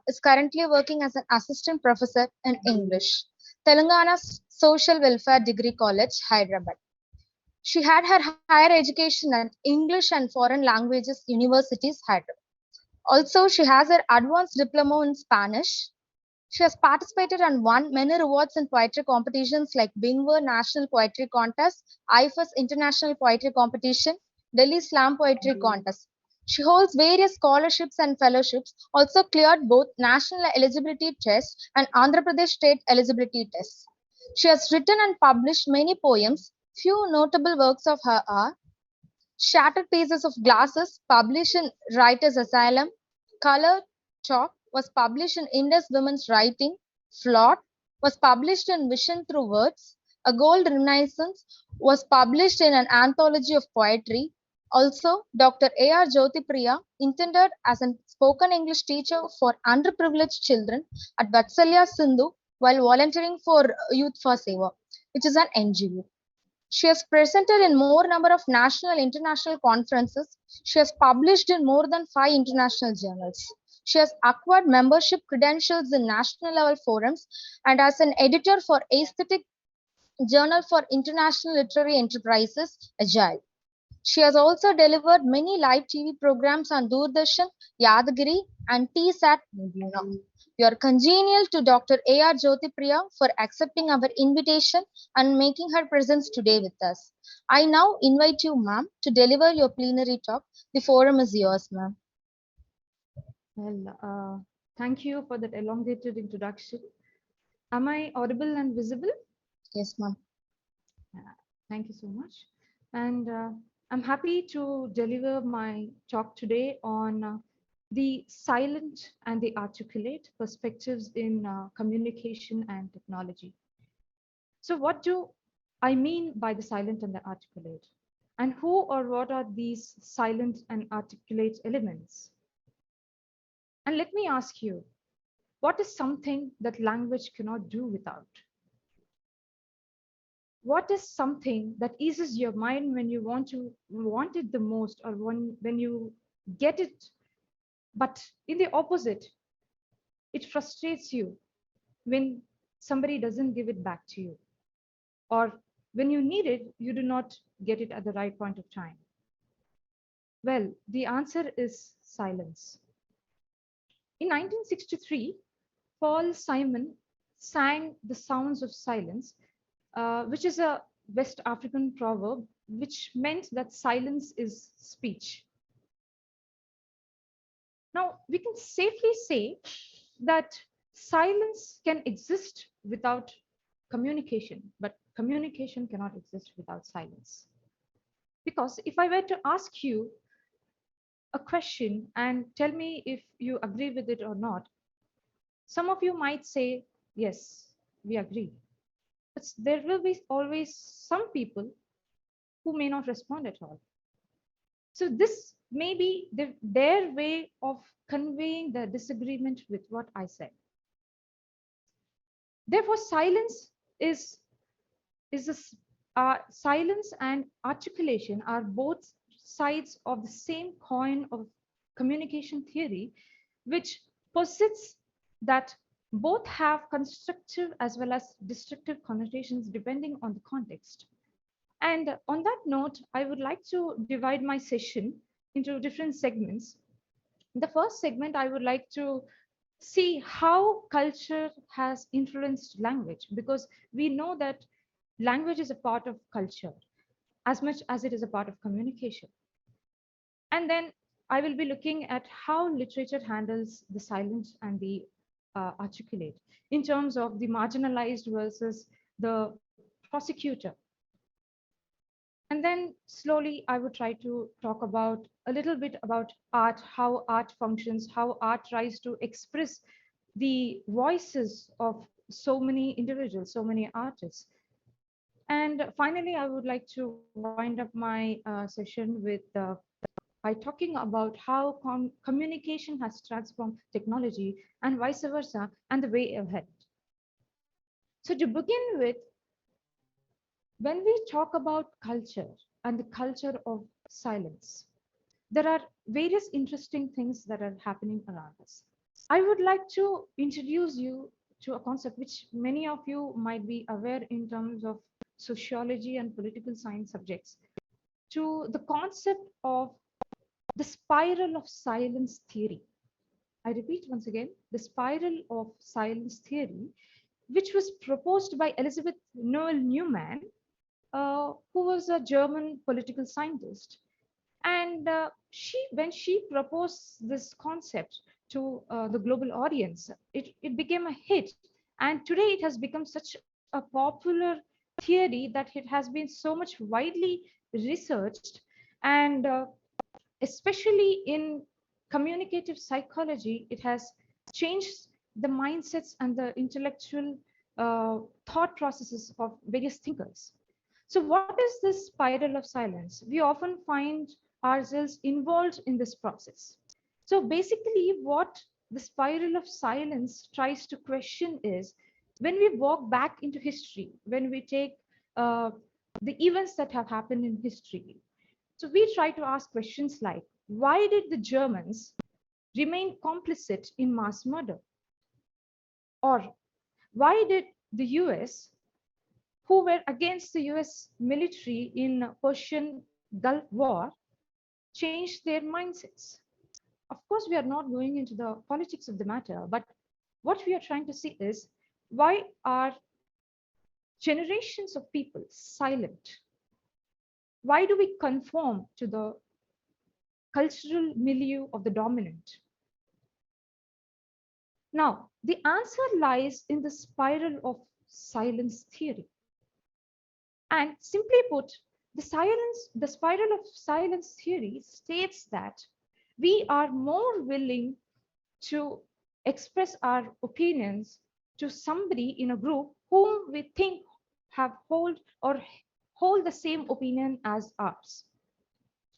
is currently working as an assistant professor in English, Telangana Social Welfare Degree College, Hyderabad. She had her higher education at English and Foreign Languages Universities, Hyderabad. Also, she has her advanced diploma in Spanish. She has participated and won many awards in poetry competitions like Bingwa National Poetry Contest, AIFEST International Poetry Competition, Delhi Slam Poetry Contest. She holds various scholarships and fellowships, also cleared both national eligibility tests and Andhra Pradesh state eligibility tests. She has written and published many poems. Few notable works of her are Shattered Pieces of Glasses, published in Writers Asylum, Color Chalk was published in Indus Women's Writing, Flawed was published in Vision Through Words, A Gold Renaissance was published in an anthology of poetry. Also, Dr. A.R. Jyothi Priya, intended as a spoken English teacher for underprivileged children at Vatsalya Sindhu while volunteering for Youth for Seva, which is an NGO. She has presented in more number of national and international conferences. She has published in more than 5 international journals. She has acquired membership credentials in national level forums and as an editor for Aesthetic Journal for International Literary Enterprises, Agile. She has also delivered many live TV programs on Doordarshan, Yadagiri, and TSAT Media. We are congenial to Dr. A.R. Jyothi Priya for accepting our invitation and making her presence today with us. I now invite you, ma'am, to deliver your plenary talk. The forum is yours, ma'am. Well, thank you for that elongated introduction. Am I audible and visible? Yes, ma'am. Thank you so much. And I'm happy to deliver my talk today on the silent and the articulate perspectives in communication and technology. So what do I mean by the silent and the articulate? And who or what are these silent and articulate elements? And let me ask you, what is something that language cannot do without? What is something that eases your mind when you want it the most, or when you get it, but in the opposite, it frustrates you when somebody doesn't give it back to you, or when you need it, you do not get it at the right point of time? Well, the answer is silence. In 1963, Paul Simon sang The Sounds of Silence, which is a West African proverb, which meant that silence is speech. Now, we can safely say that silence can exist without communication, but communication cannot exist without silence. Because if I were to ask you a question and tell me if you agree with it or not, some of you might say, yes, we agree. But there will be always some people who may not respond at all. So this may be their way of conveying their disagreement with what I said. Therefore, silence is silence and articulation are both sides of the same coin of communication theory, which posits that both have constructive as well as destructive connotations depending on the context. And on that note, I would like to divide my session into different segments. In the first segment, I would like to see how culture has influenced language, because we know that language is a part of culture as much as it is a part of communication. And then I will be looking at how literature handles the silent and the articulate in terms of the marginalized versus the prosecutor. And then slowly I would try to talk about a little bit about art, how art functions, how art tries to express the voices of so many individuals, so many artists. And finally, I would like to wind up my session with by talking about how communication has transformed technology and vice versa, and the way ahead. So to begin with, when we talk about culture and the culture of silence, there are various interesting things that are happening around us. I would like to introduce you to a concept which many of you might be aware in terms of sociology and political science subjects, to the concept of the spiral of silence theory. I repeat once again, the spiral of silence theory, which was proposed by Elizabeth Noel Newman, who was a German political scientist. And when she proposed this concept to the global audience, it became a hit. And today it has become such a popular theory that it has been so much widely researched. And especially in communicative psychology, it has changed the mindsets and the intellectual thought processes of various thinkers. So, what is this spiral of silence? We often find ourselves involved in this process. So, basically, what the spiral of silence tries to question is, when we walk back into history, when we take uh, the events that have happened in history, so we try to ask questions like, why did the Germans remain complicit in mass murder? Or why did the US, who were against the US military in Persian Gulf War, change their mindsets? Of course, we are not going into the politics of the matter, but what we are trying to see is, why are generations of people silent? Why do we conform to the cultural milieu of the dominant? Now, the answer lies in the spiral of silence theory. And simply put, the spiral of silence theory states that we are more willing to express our opinions to somebody in a group whom we think hold the same opinion as ours.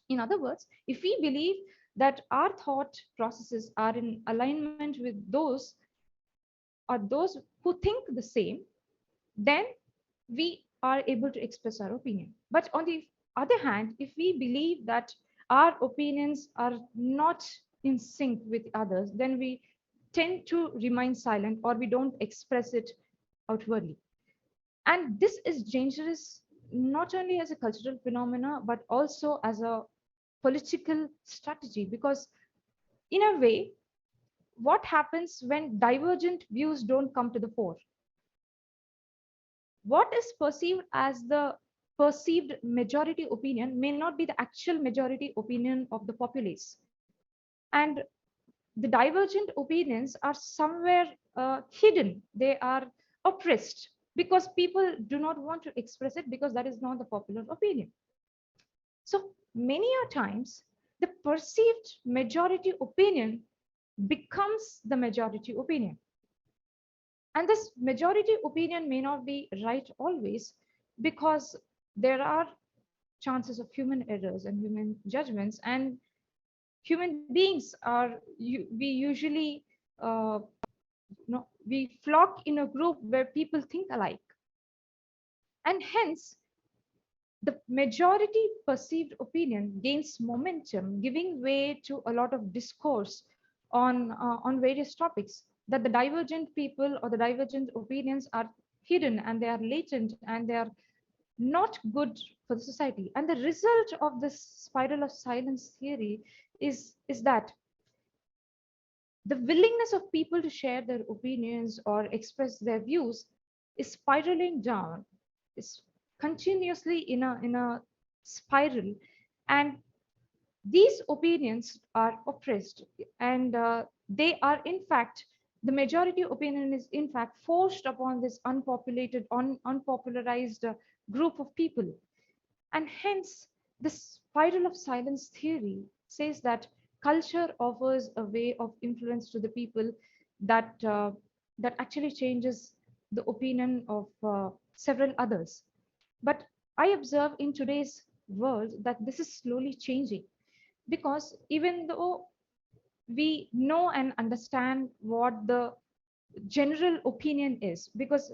In other words, if we believe that our thought processes are in alignment with those who think the same, then we are able to express our opinion. But on the other hand, if we believe that our opinions are not in sync with others, then we tend to remain silent, or we don't express it outwardly. And this is dangerous not only as a cultural phenomena, but also as a political strategy, because in a way, what happens when divergent views don't come to the fore? What is perceived as the perceived majority opinion may not be the actual majority opinion of the populace. And the divergent opinions are somewhere hidden, they are oppressed, because people do not want to express it, because that is not the popular opinion. So many a times, the perceived majority opinion becomes the majority opinion. And this majority opinion may not be right always, because there are chances of human errors and human judgments, and human beings we usually we flock in a group where people think alike, and hence the majority perceived opinion gains momentum, giving way to a lot of discourse on various topics, that the divergent people or the divergent opinions are hidden, and they are latent, and they are not good for the society. And the result of this spiral of silence theory is that the willingness of people to share their opinions or express their views is spiraling down, is continuously in a spiral, and these opinions are oppressed, and they are in fact, the majority opinion is in fact forced upon this unpopularized group of people. And hence, the spiral of silence theory says that culture offers a way of influence to the people that that actually changes the opinion of several others. But I observe in today's world that this is slowly changing, because even though we know and understand what the general opinion is, because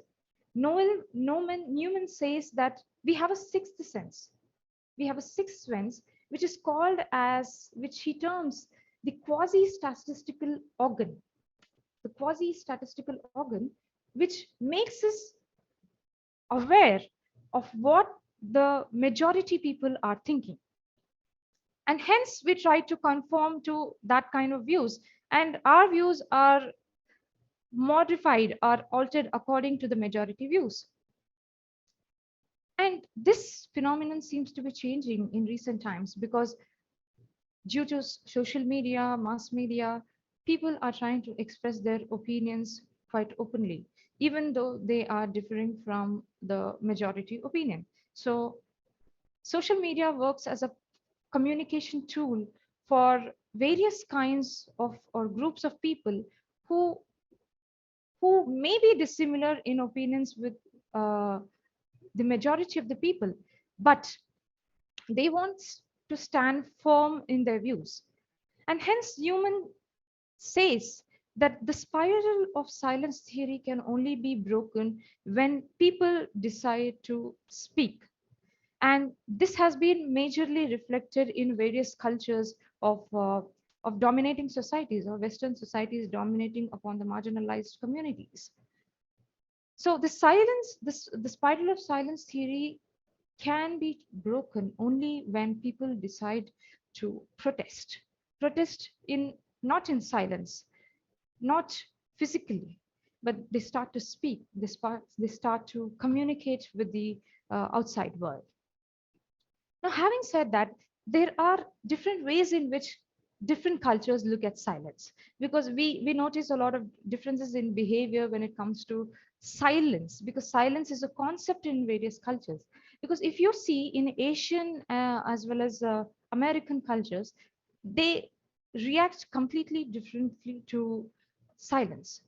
Newman says that we have a sixth sense. We have a sixth sense, which is called as, which he terms the quasi-statistical organ. the quasi-statistical organ, which makes us aware of what the majority people are thinking. And hence we try to conform to that kind of views. And our views are modified or altered according to the majority views. And this phenomenon seems to be changing in recent times because due to social media, mass media, people are trying to express their opinions quite openly, even though they are differing from the majority opinion. So social media works as a communication tool for various kinds of or groups of people who who may be dissimilar in opinions with uh, the majority of the people, but they want to stand firm in their views. And hence, Human says that the spiral of silence theory can only be broken when people decide to speak. And this has been majorly reflected in various cultures of dominating societies or Western societies dominating upon the marginalized communities. So the spiral of silence theory can be broken only when people decide to protest in not in silence, not physically, but they start to speak, they start to communicate with the outside world. Now, having said that, there are different ways in which different cultures look at silence, because we notice a lot of differences in behavior when it comes to silence, because silence is a concept in various cultures. Because if you see in Asian as well as American cultures, they react completely differently to silence.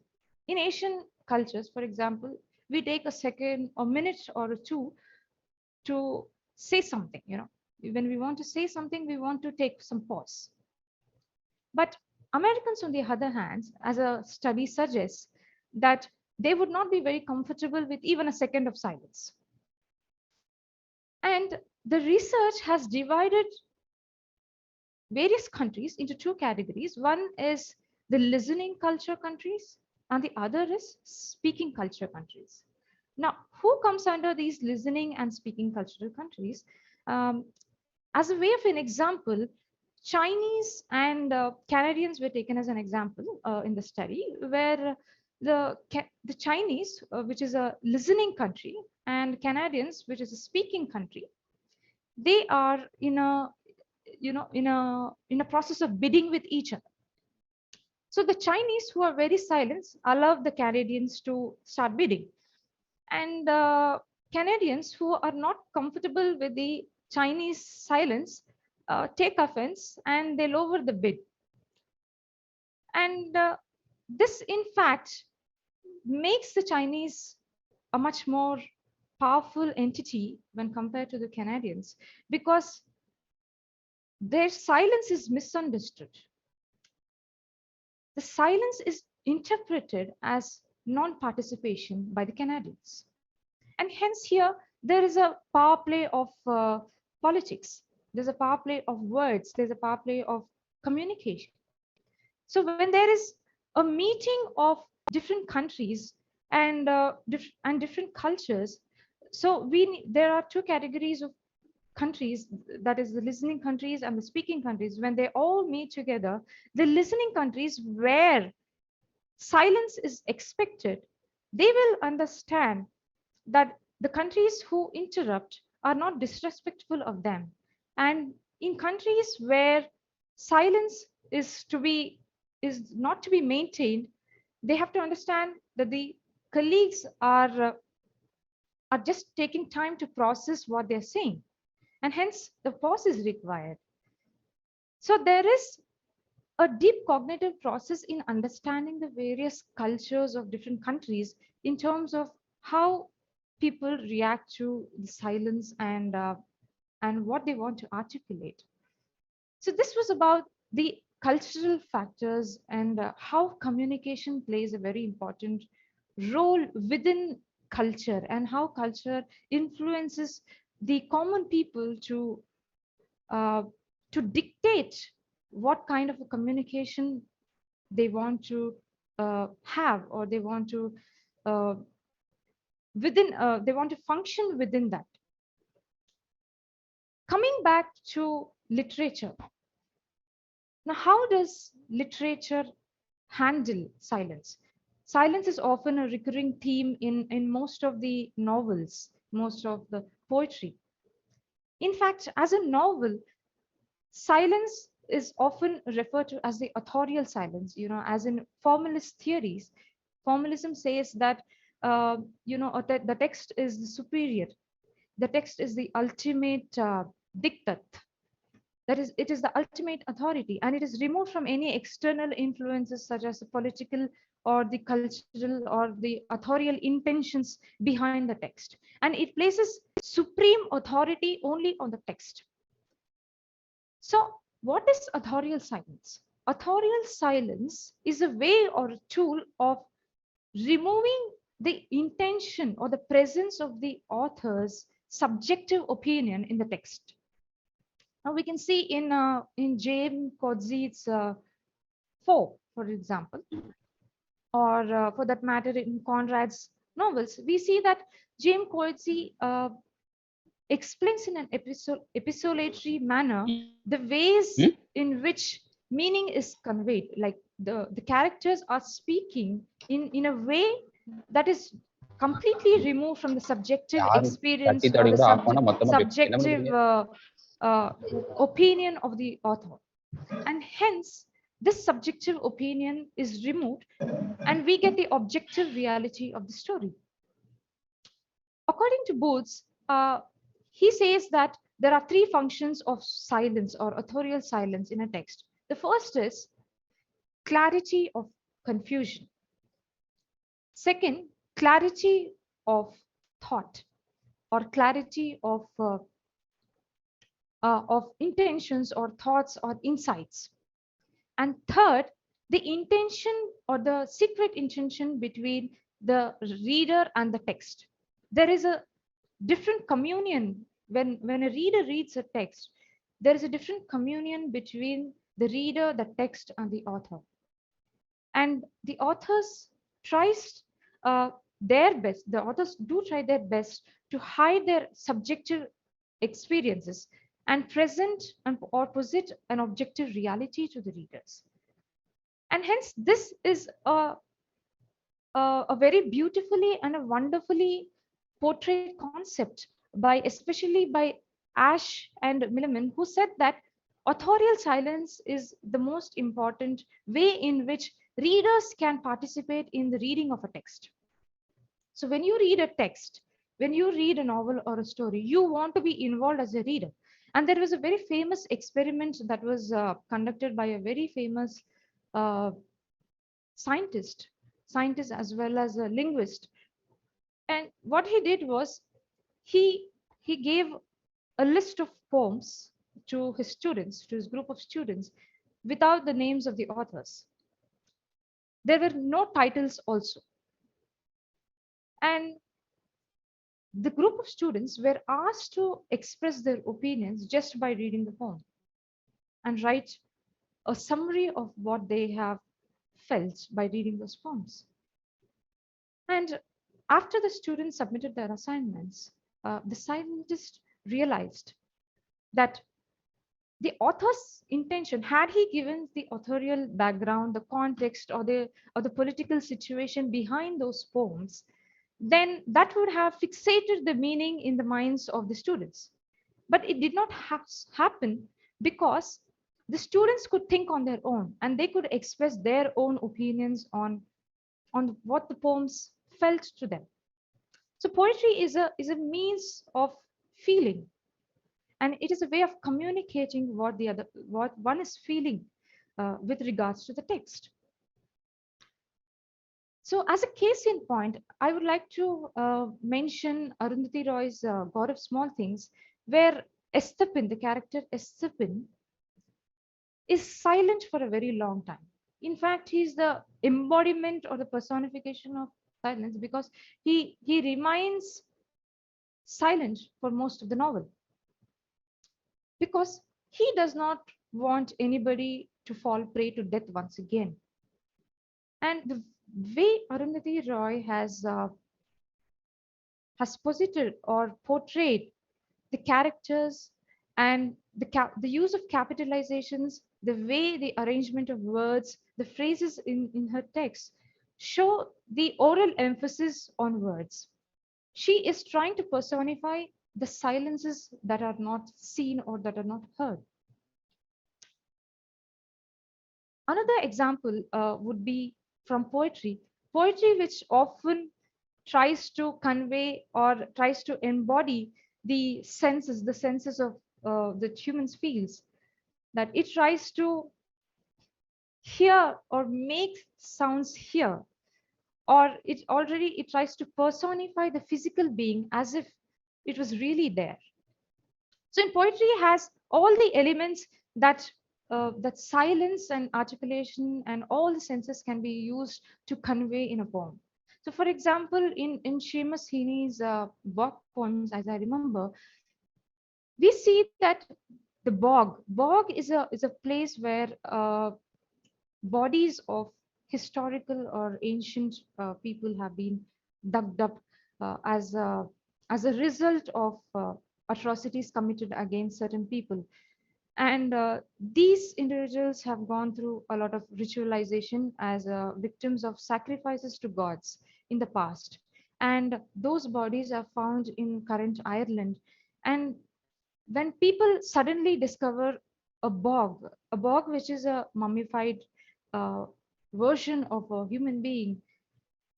In Asian cultures, for example, we take a second or minute or two to say something. When we want to say something, we want to take some pause. But Americans, on the other hand, as a study suggests, that they would not be very comfortable with even a second of silence. And the research has divided various countries into two categories. One is the listening culture countries, and the other is speaking culture countries. Now, who comes under these listening and speaking cultural countries? Um, as a way of an example, Chinese and Canadians were taken as an example in the study, where the Chinese, which is a listening country, and Canadians, which is a speaking country, they are in a in a process of bidding with each other. So the Chinese, who are very silent, allow the Canadians to start bidding, and Canadians who are not comfortable with the Chinese silence take offense and they lower the bid. And this, in fact, makes the Chinese a much more powerful entity when compared to the Canadians, because their silence is misunderstood. The silence is interpreted as non-participation by the Canadians. And hence here, there is a power play of politics. There's a power play of words. There's a power play of communication. So when there is a meeting of different countries and different cultures, so there are two categories of countries, that is the listening countries and the speaking countries. When they all meet together, the listening countries, where silence is expected, they will understand that the countries who interrupt are not disrespectful of them. And in countries where silence is not to be maintained, they have to understand that the colleagues are just taking time to process what they're saying, and hence the pause is required. So there is a deep cognitive process in understanding the various cultures of different countries in terms of how people react to the silence and what they want to articulate. So this was about the cultural factors and how communication plays a very important role within culture, and how culture influences the common people uh, to dictate what kind of a communication they want to have, or they want to they want to function within that. Coming back to literature. Now, how does literature handle silence? Silence is often a recurring theme in most of the novels, most of the poetry. In fact, as a novel, silence is often referred to as the authorial silence, as in formalist theories. Formalism says that, the text is the superior, the text is the ultimate diktat, that is, it is the ultimate authority, and it is removed from any external influences such as the political or the cultural or the authorial intentions behind the text, and it places supreme authority only on the text. So what is authorial silence? Authorial silence is a way or a tool of removing the intention or the presence of the author's subjective opinion in the text. Now we can see in James Coetzee's Four, for example, or for that matter in Conrad's novels, we see that James Coetzee explains in an epistolatory manner the ways in which meaning is conveyed. Like the characters are speaking in a way that is completely removed from the subjective experience or the subjective opinion of the author. And hence, this subjective opinion is removed and we get the objective reality of the story. According to Booth, he says that there are three functions of silence or authorial silence in a text. The first is clarity of confusion. Second, clarity of thought or clarity of intentions or thoughts or insights. And third, the intention or the secret intention between the reader and the text. There is a different communion when a reader reads a text. There is a different communion between the reader, the text, and the author. And the authors tries their best. The authors do try their best to hide their subjective experiences and present or posit an objective reality to the readers. And hence, this is a very beautifully and a wonderfully portrayed concept by, especially by Ash and Milliman, who said that authorial silence is the most important way in which readers can participate in the reading of a text. So when you read a text, when you read a novel or a story, you want to be involved as a reader. And there was a very famous experiment that was conducted by a very famous scientist as well as a linguist. And what he did was he gave a list of poems to his students, to his group of students, without the names of the authors. There were no titles also. And the group of students were asked to express their opinions just by reading the poem and write a summary of what they have felt by reading those poems. And after the students submitted their assignments, the scientist realized that the author's intention, had he given the authorial background, the context, or the political situation behind those poems, then that would have fixated the meaning in the minds of the students. But it did not happen because the students could think on their own and they could express their own opinions on what the poems felt to them. So poetry is a means of feeling, and it is a way of communicating what one is feeling with regards to the text. So as a case in point, I would like to mention Arundhati Roy's God of Small Things, where Estepin, the character Estepin, is silent for a very long time. In fact, he's the embodiment or the personification of silence because he remains silent for most of the novel, because he does not want anybody to fall prey to death once again. And the way Arundhati Roy has posited or portrayed the characters and the use of capitalizations, the way the arrangement of words, the phrases in her text show the oral emphasis on words. She is trying to personify the silences that are not seen or that are not heard. Another example would be from poetry. Poetry, which often tries to convey or tries to embody the senses of the humans feels, that it tries to hear or make sounds here, or it tries to personify the physical being as if it was really there. So in poetry has all the elements that that silence and articulation and all the senses can be used to convey in a poem. So for example, in Seamus Heaney's bog poems, as I remember, we see that the bog is a place where bodies of historical or ancient people have been dug up as a result of atrocities committed against certain people. And these individuals have gone through a lot of ritualization as victims of sacrifices to gods in the past. And those bodies are found in current Ireland. And when people suddenly discover a bog which is a mummified uh, version of a human being,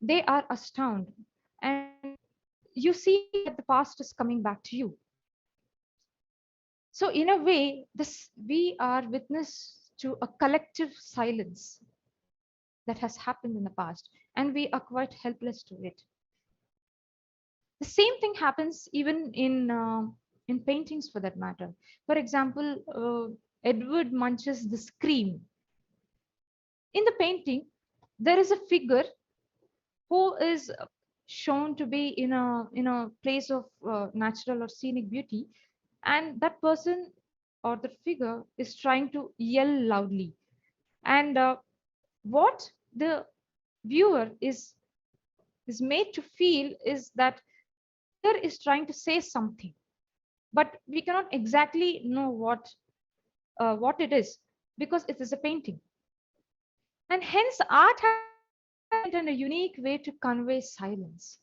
they are astounded. And you see that the past is coming back to you. So in a way, this we are witness to a collective silence that has happened in the past, and we are quite helpless to it. The same thing happens even in paintings, for that matter. For example, Edward Munch's The Scream. In the painting, there is a figure who is shown to be in a place of natural or scenic beauty, and that person or the figure is trying to yell loudly. And what the viewer is made to feel is that figure is trying to say something, but we cannot exactly know what it is, because it is a painting. And hence art has in a unique way to convey silence.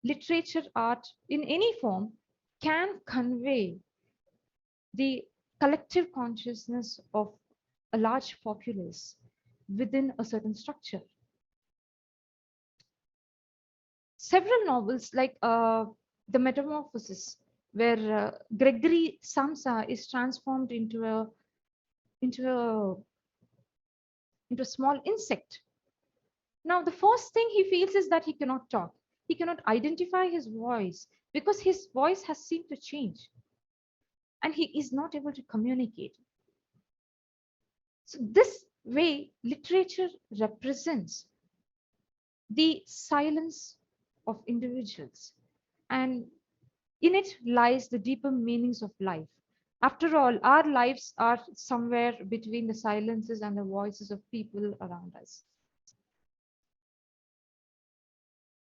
Literature, art in any form can convey the collective consciousness of a large populace within a certain structure. Several novels like The Metamorphosis, where Gregory Samsa is transformed into a into a small insect. Now, the first thing he feels is that he cannot talk. He cannot identify his voice because his voice has seemed to change and he is not able to communicate. So, this way, literature represents the silence of individuals, and in it lies the deeper meanings of life. After all, our lives are somewhere between the silences and the voices of people around us.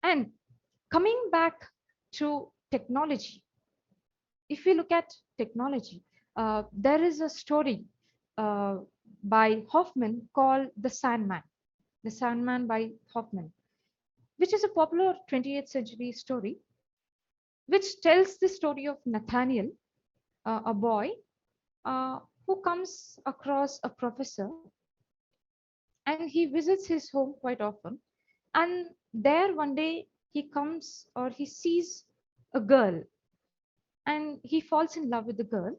And coming back to technology, if we look at technology, there is a story uh, by Hoffman called The Sandman. The Sandman by Hoffman, which is a popular 20th century story, which tells the story of Nathaniel, a boy who comes across a professor and he visits his home quite often. And there one day he comes or he sees a girl and he falls in love with the girl,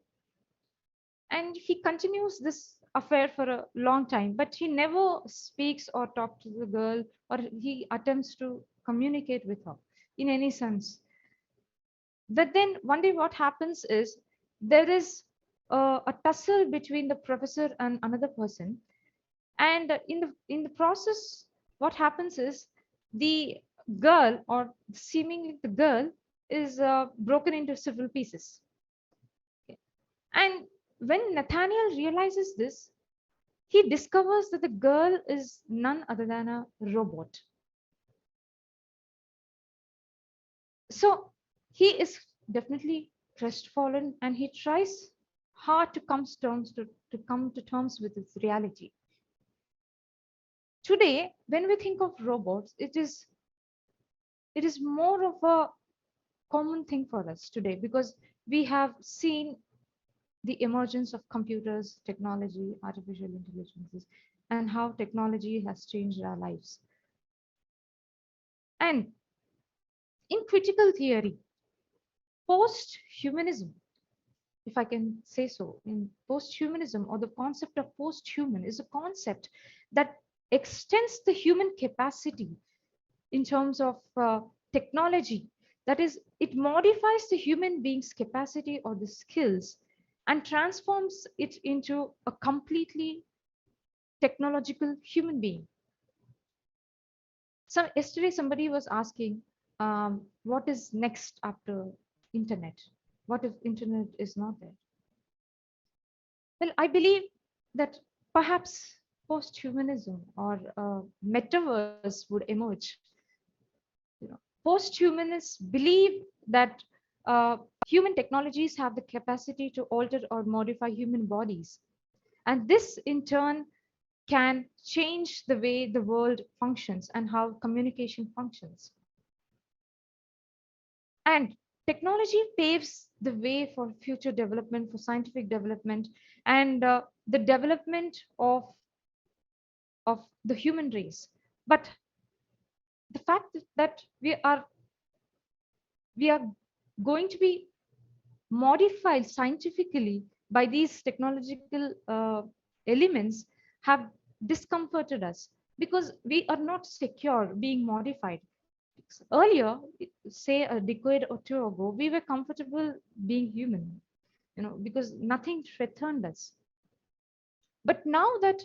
and he continues this affair for a long time, but he never speaks or talks to the girl or he attempts to communicate with her in any sense. But then one day what happens is there is a tussle between the professor and another person, and in the process what happens is the girl, or seemingly the girl, is broken into several pieces. Okay. And when Nathaniel realizes this, he discovers that the girl is none other than a robot. So he is definitely crestfallen, and he tries hard to come to terms with its reality. Today, when we think of robots, it is more of a common thing for us today, because we have seen the emergence of computers, technology, artificial intelligences, and how technology has changed our lives. And in critical theory, post-humanism, if I can say so, in post-humanism, or the concept of post-human, is a concept that extends the human capacity in terms of technology. That is, it modifies the human being's capacity or the skills and transforms it into a completely technological human being. So yesterday somebody was asking, what is next after internet? What if internet is not there? Well, I believe that perhaps post-humanism or metaverse would emerge. You know, post-humanists believe that human technologies have the capacity to alter or modify human bodies, and this in turn can change the way the world functions and how communication functions. And technology paves the way for future development, for scientific development, and the development of the human race. But the fact that we are going to be modified scientifically by these technological elements have discomforted us, because we are not secure being modified. Earlier, say a decade or two ago, we were comfortable being human, because nothing threatened us. But now that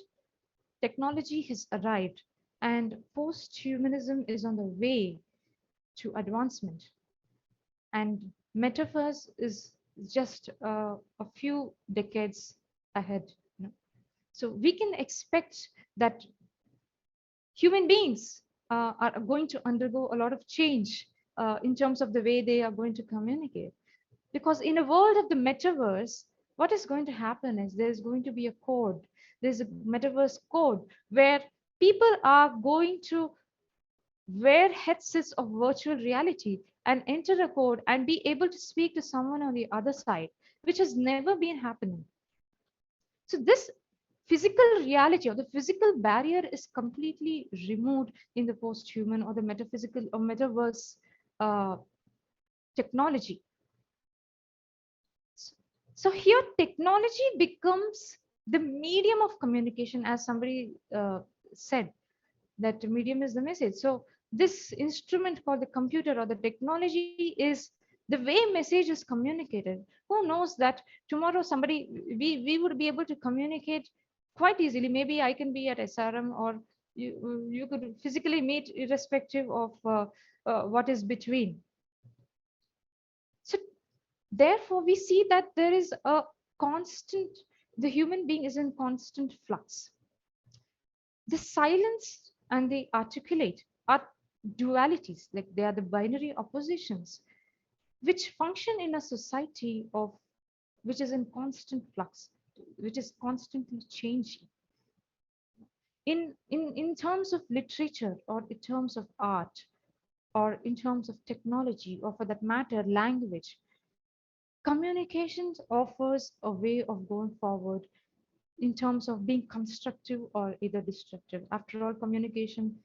technology has arrived and post-humanism is on the way to advancement, and metaverse is just a few decades ahead. So we can expect that human beings are going to undergo a lot of change in terms of the way they are going to communicate. Because in a world of the metaverse, what is going to happen is there's going to be a code. There's a metaverse code where people are going to wear headsets of virtual reality and enter a code and be able to speak to someone on the other side, which has never been happening. So this physical reality or the physical barrier is completely removed in the post-human or the metaphysical or metaverse uh, technology. So here technology becomes the medium of communication, as somebody said, that medium is the message. So this instrument called the computer or the technology is the way message is communicated. Who knows that tomorrow we would be able to communicate quite easily. Maybe I can be at SRM, or you could physically meet irrespective of what is between. So therefore we see that there is a constant, the human being is in constant flux. The silence and the articulate are dualities, like they are the binary oppositions which function in a society of which is in constant flux, which is constantly changing. In terms of literature, or in terms of art, or in terms of technology, or for that matter language, communications offers a way of going forward in terms of being constructive or either destructive. After all, communication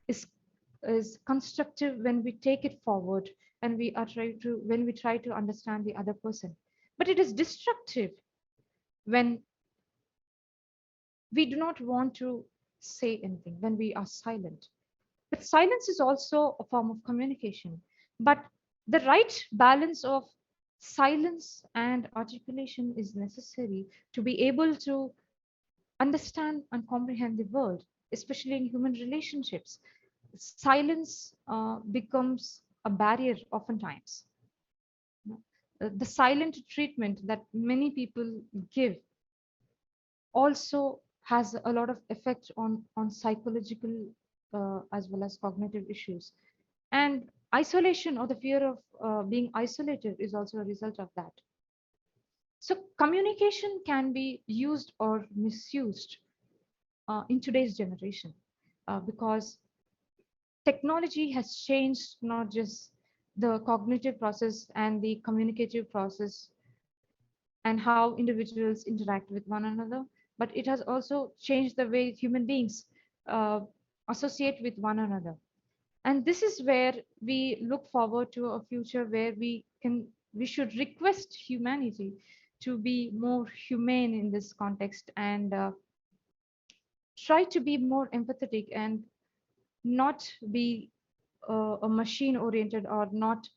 is constructive when we take it forward and when we try to understand the other person. But it is destructive when we do not want to say anything, when we are silent. But silence is also a form of communication. But the right balance of silence and articulation is necessary to be able to understand and comprehend the world, especially in human relationships. Silence becomes a barrier oftentimes. The silent treatment that many people give also has a lot of effect on psychological as well as cognitive issues. And isolation, or the fear of being isolated, is also a result of that. So communication can be used or misused in today's generation, because technology has changed not just the cognitive process and the communicative process and how individuals interact with one another, but it has also changed the way human beings uh, associate with one another. And this is where we look forward to a future where we should request humanity to be more humane in this context, and try to be more empathetic and not be a machine oriented, or not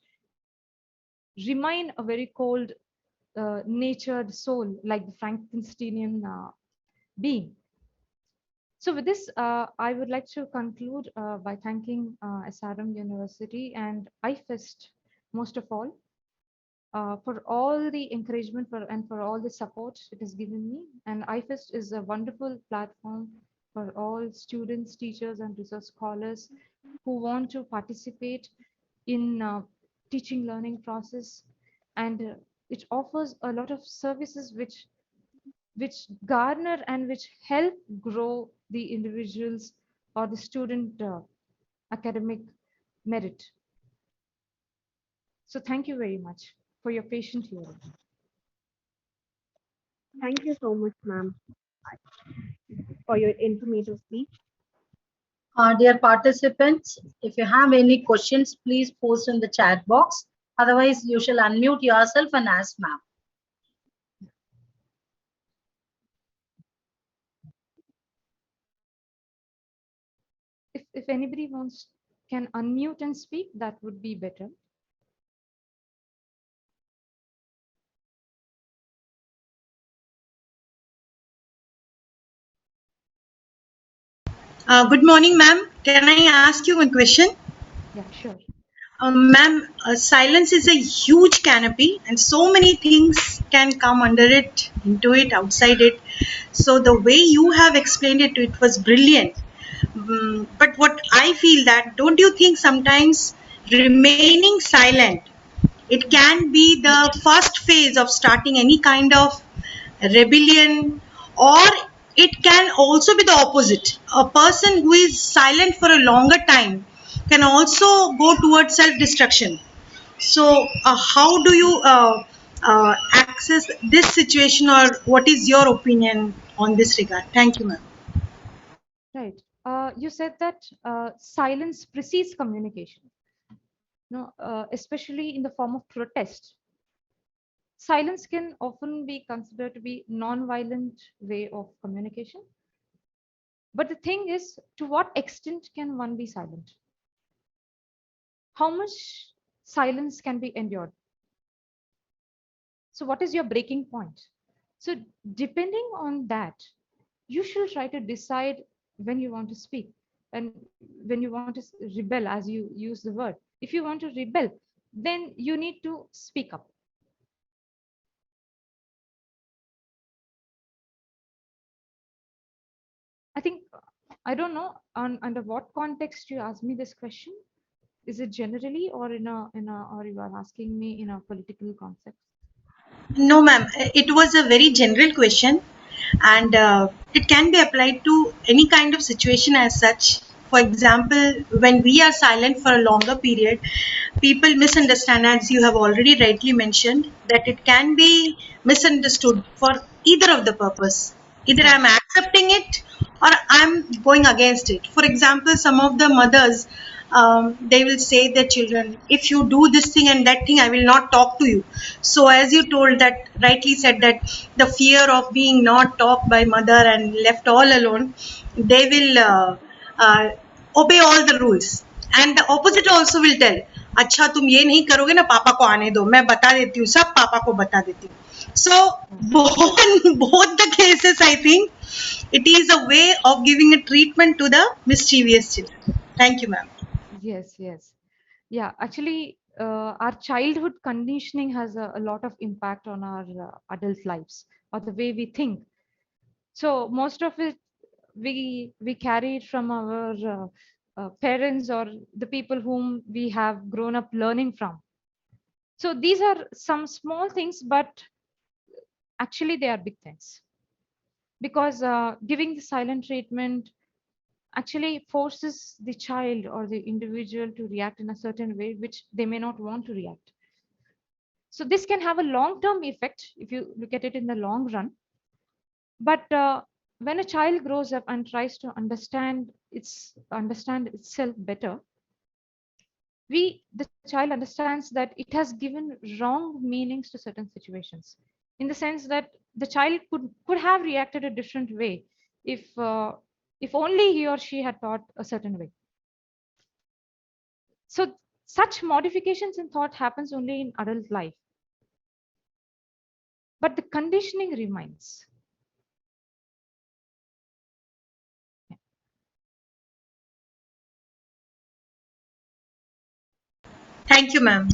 remain a very cold natured soul like the Frankensteinian being. So with this, I would like to conclude by thanking SRM University and IFEST most of all for all the encouragement and for all the support it has given me. And IFEST is a wonderful platform for all students, teachers, and research scholars who want to participate in teaching learning process. And it offers a lot of services which garner and which help grow the individuals or the student academic merit. So thank you very much for your patient hearing. Thank you so much, ma'am, for your informative speech. Dear participants, if you have any questions, please post in the chat box. Otherwise, you shall unmute yourself and ask ma'am. If anybody wants can unmute and speak, that would be better. Good morning, ma'am. Can I ask you one question? Yeah, sure. Ma'am, silence is a huge canopy, and so many things can come under it, into it, outside it. So the way you have explained it, it was brilliant. But what I feel that, don't you think sometimes remaining silent, it can be the first phase of starting any kind of rebellion, or it can also be the opposite. A person who is silent for a longer time can also go towards self-destruction. So how do you access this situation, or what is your opinion on this regard? Thank you, ma'am. Right. You said that silence precedes communication. No, especially in the form of protest. Silence can often be considered to be non-violent way of communication. But the thing is, to what extent can one be silent? How much silence can be endured? So what is your breaking point? So depending on that, you should try to decide when you want to speak and when you want to rebel, as you use the word. If you want to rebel, then you need to speak up. I think, I don't know under what context you ask me this question. Is it generally, or or you are asking me in a political context? No, ma'am. It was a very general question, and it can be applied to any kind of situation as such. For example, when we are silent for a longer period, people misunderstand, as you have already rightly mentioned, that it can be misunderstood for either of the purpose. Either Right. I'm accepting it or I'm going against it. For example, some of the mothers, they will say their children, if you do this thing and that thing, I will not talk to you. So as you told that, rightly said, that the fear of being not talked by mother and left all alone, they will uh, obey all the rules. And the opposite also will tell, अच्छा तुम ये नहीं करोगे ना, पापा को आने दो, मैं बता देती हूँ, सब पापा को बता देती हूँ. So both the cases, I think it is a way of giving a treatment to the mischievous children. Thank you, ma'am. Yes, yes. Yeah, actually, our childhood conditioning has a lot of impact on our adult lives, or the way we think. So most of it we carry it from our parents or the people whom we have grown up learning from. So these are some small things, but actually they are big things, because giving the silent treatment actually forces the child or the individual to react in a certain way which they may not want to react. So this can have a long term effect if you look at it in the long run. But when a child grows up and tries to understand itself better, the child understands that it has given wrong meanings to certain situations, in the sense that the child could have reacted a different way if only he or she had thought a certain way. So such modifications in thought happens only in adult life, but the conditioning remains. Thank you, ma'am.